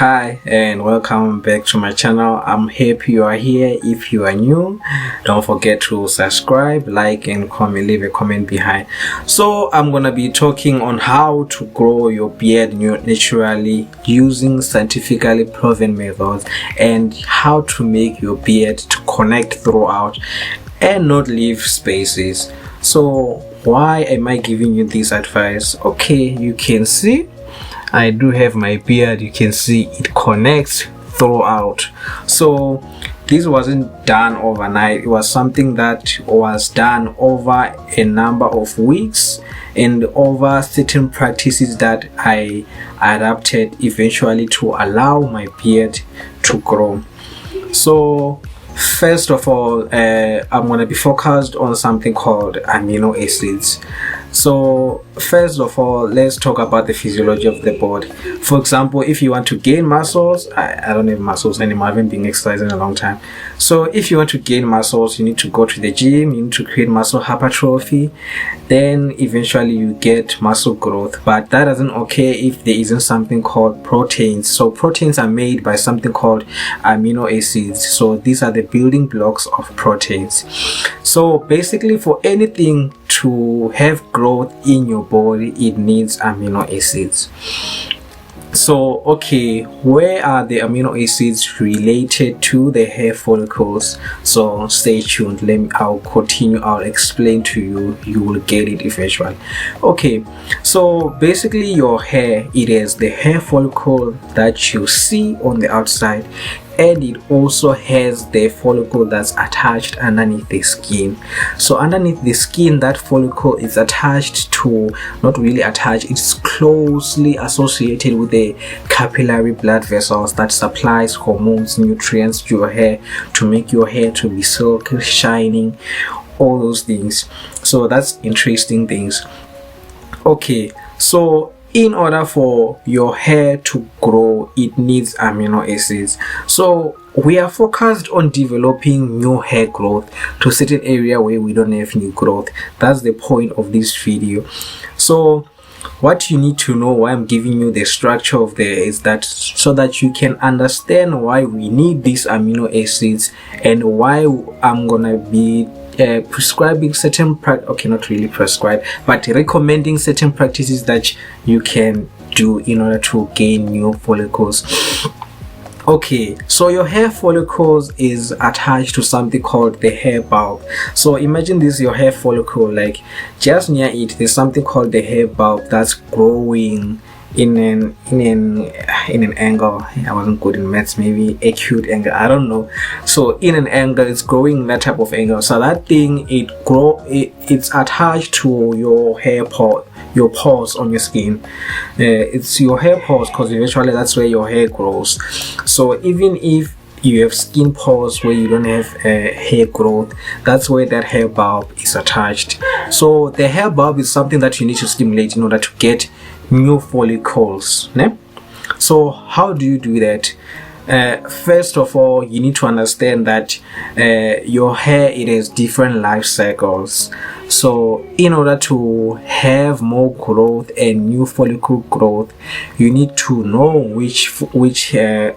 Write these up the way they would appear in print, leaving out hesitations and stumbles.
Hi and welcome back to my channel. I'm happy you are here. If you are new, don't forget to subscribe, like and comment, leave a comment behind. So I'm gonna be talking on how to grow your beard naturally using scientifically proven methods and how to make your beard to connect throughout and not leave spaces. So why am I giving you this advice? Okay, you can see I do have my beard. You can see it connects throughout. So this wasn't done overnight. It was something that was done over a number of weeks and over certain practices that I adapted eventually to allow my beard to grow. So first of all, I'm going to be focused on something called amino acids. So first of all, let's talk about the physiology of the body. For example, if you want to gain muscles, I don't have muscles anymore. I haven't been exercising in a long time. So if you want to gain muscles, you need to go to the gym, you need to create muscle hypertrophy, then eventually you get muscle growth. But that doesn't occur if there isn't something called proteins. So proteins are made by something called amino acids. So these are the building blocks of proteins. So basically, for anything to have growth in your body, it needs amino acids. So okay, where are the amino acids related to the hair follicles? So stay tuned. I'll continue. I'll explain to you. You will get it eventually. Okay, so basically your hair, it is the hair follicle that you see on the outside, and it also has the follicle that's attached underneath the skin. So underneath the skin, that follicle is attached to, not really attached, it's closely associated with the capillary blood vessels that supplies hormones, nutrients to your hair to make your hair to be silky, shining, all those things. So that's interesting things. Okay, so in order for your hair to grow, it needs amino acids. So we are focused on developing new hair growth to a certain area where we don't have new growth. That's the point of this video. So what you need to know, why I'm giving you the structure of is that so that you can understand why we need these amino acids and why I'm gonna be prescribing certain not really prescribe, but recommending certain practices that you can do in order to gain new follicles. Okay, so your hair follicles is attached to something called the hair bulb. So imagine this is your hair follicle, like just near it there's something called the hair bulb that's growing in an angle. I wasn't good in maths, maybe acute angle, I don't know. So in an angle, it's growing that type of angle. So that thing, it's attached to your hair pore, your pores on your skin. It's your hair pores because eventually that's where your hair grows. So even if you have skin pores where you don't have hair growth, that's where that hair bulb is attached. So the hair bulb is something that you need to stimulate in order to get new follicles. So how do you do that? First of all, you need to understand that your hair, it has different life cycles. So in order to have more growth and new follicle growth, you need to know which hair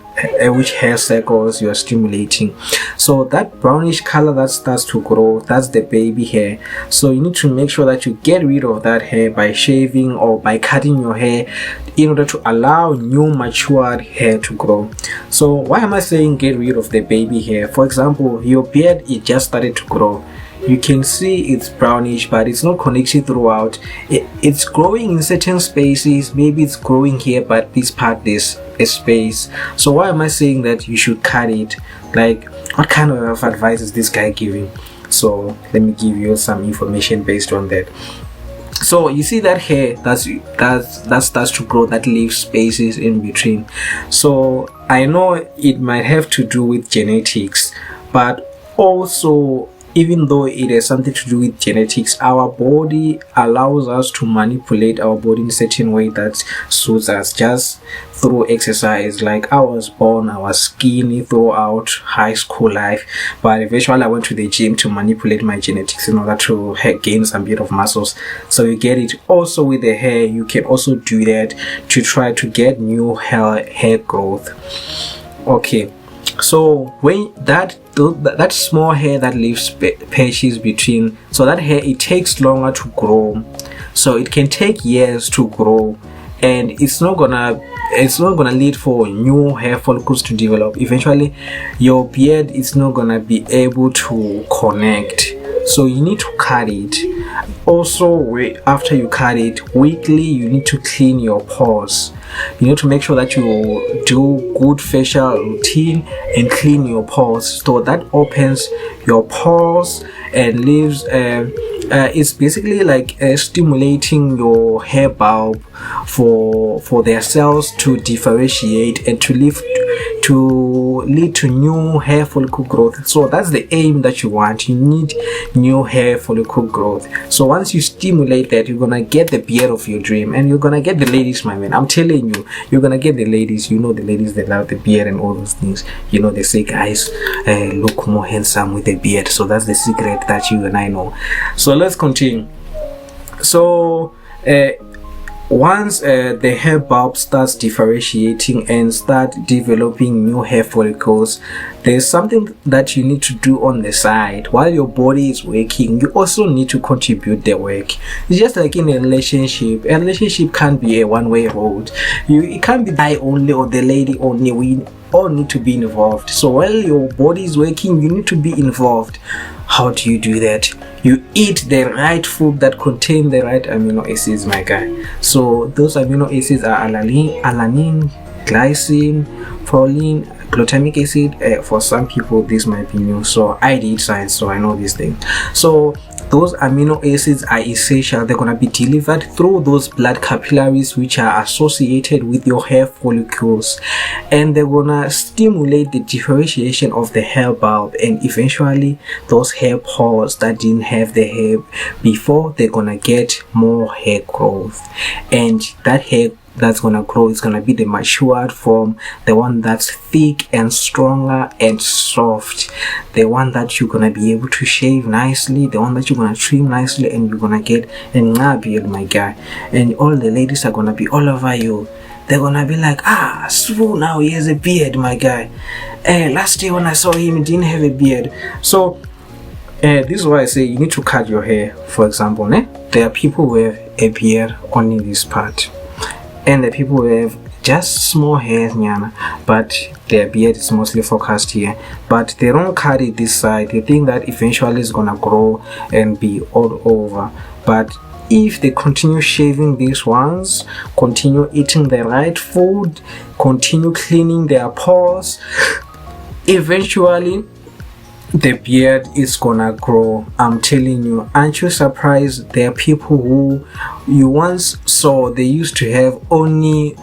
cycles you are stimulating. So that brownish color that starts to grow, that's the baby hair. So you need to make sure that you get rid of that hair by shaving or by cutting your hair in order to allow new matured hair to grow. So why am I saying get rid of the baby hair? For example, your beard, it just started to grow. You can see it's brownish, but it's not connected throughout. It's growing in certain spaces. Maybe it's growing here, but this part, there's a space. So why am I saying that you should cut it? Like, what kind of advice is this guy giving? So let me give you some information based on that. So you see that hair that starts to grow, that leaves spaces in between. So I know it might have to do with genetics, but also even though it has something to do with genetics, our body allows us to manipulate our body in a certain way that suits us just through exercise. Like I was born, I was skinny throughout high school life, but eventually I went to the gym to manipulate my genetics in order to gain some bit of muscles. So you get it. Also with the hair, you can also do that to try to get new hair growth. Okay, so when that small hair that leaves patches between, so that hair, it takes longer to grow, so it can take years to grow, and it's not gonna lead for new hair follicles to develop. Eventually your beard is not gonna be able to connect, so you need to cut it. Also, after you cut it, weekly you need to clean your pores. You need to make sure that you do good facial routine and clean your pores, so that opens your pores and leaves it's basically like stimulating your hair bulb for their cells to differentiate and to lead to new hair follicle growth. So that's the aim that you want. You need new hair follicle growth. So once you stimulate that, you're gonna get the beard of your dream, and you're gonna get the ladies, my man. I'm telling you, you're gonna get the ladies. You know, the ladies that love the beard and all those things. You know, they say guys look more handsome with a beard. So that's the secret that you and I know. So let's continue. So once the hair bulb starts differentiating and start developing new hair follicles, there's something that you need to do on the side. While your body is working, you also need to contribute the work. It's just like in a relationship. A relationship can't be a one-way road. It can't be the guy only or the lady only. We all need to be involved. So while your body is working, you need to be involved. How do you do that? You eat the right food that contain the right amino acids, my guy. So those amino acids are alanine, glycine, proline, glutamic acid. For some people this might be new, so I did science, so I know these things. So those amino acids are essential. They're gonna be delivered through those blood capillaries which are associated with your hair follicles, and they're gonna stimulate the differentiation of the hair bulb, and eventually those hair pores that didn't have the hair before, they're gonna get more hair growth, and that hair that's gonna grow is gonna be the matured form, the one that's thick and stronger and soft, the one that you're gonna be able to shave nicely, the one that you're gonna trim nicely, and you're gonna get a beard, my guy. And all the ladies are gonna be all over you. They're gonna be like, Svu, now he has a beard, my guy. Last year when I saw him, he didn't have a beard. So this is why I say you need to cut your hair. For example, there are people who have a beard only this part, and the people who have just small hairs, but their beard is mostly focused here, but they don't cut it this side. They think that eventually it's gonna grow and be all over. But if they continue shaving these ones, continue eating the right food, continue cleaning their pores, eventually the beard is gonna grow. I'm telling you. Aren't you surprised? There are people who you once saw, they used to have only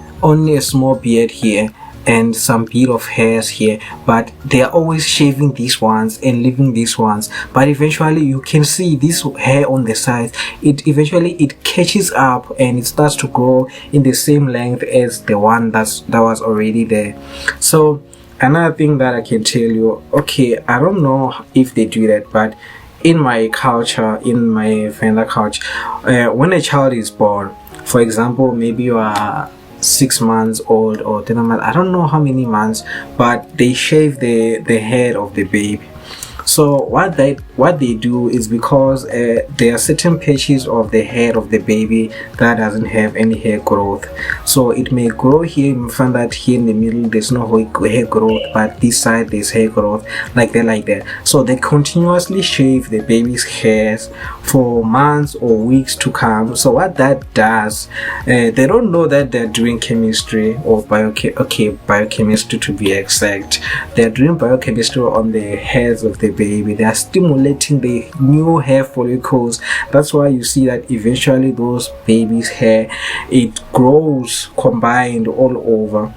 a small beard here and some bit of hairs here, but they are always shaving these ones and leaving these ones. But eventually you can see this hair on the sides, it catches up and it starts to grow in the same length as the one that was already there. So another thing that I can tell you, okay, I don't know if they do that, but in my culture, in my Venda culture, when a child is born, for example, maybe you are 6 months old or 10 months, I don't know how many months, but they shave the head of the baby. So what they do is, because there are certain patches of the head of the baby that doesn't have any hair growth, so it may grow here. You find that here in the middle there's no hair growth, but this side there's hair growth, like that. So they continuously shave the baby's hairs for months or weeks to come. So what that does, they don't know that they're doing chemistry or biochemistry to be exact. They're doing biochemistry on the hairs of the baby. They are stimulating the new hair follicles. That's why you see that eventually those babies' hair, it grows combined all over.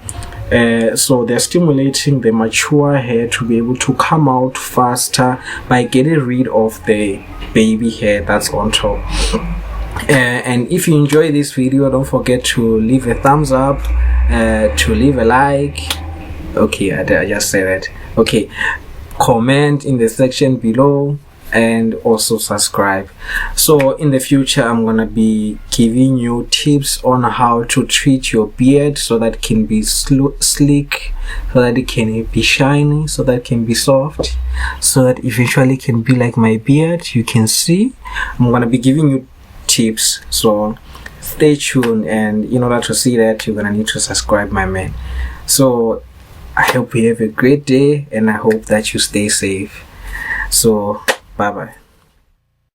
So they're stimulating the mature hair to be able to come out faster by getting rid of the baby hair that's on top. And if you enjoy this video, don't forget to leave a thumbs up, to leave a like. Okay, I just said that. Okay, comment in the section below, and also subscribe. So in the future, I'm gonna be giving you tips on how to treat your beard so that it can be sleek, so that it can be shiny, so that it can be soft, so that eventually can be like my beard. You can see I'm gonna be giving you tips, so stay tuned. And in order to see that, you're gonna need to subscribe, my man. So I hope you have a great day, and I hope that you stay safe. So bye bye.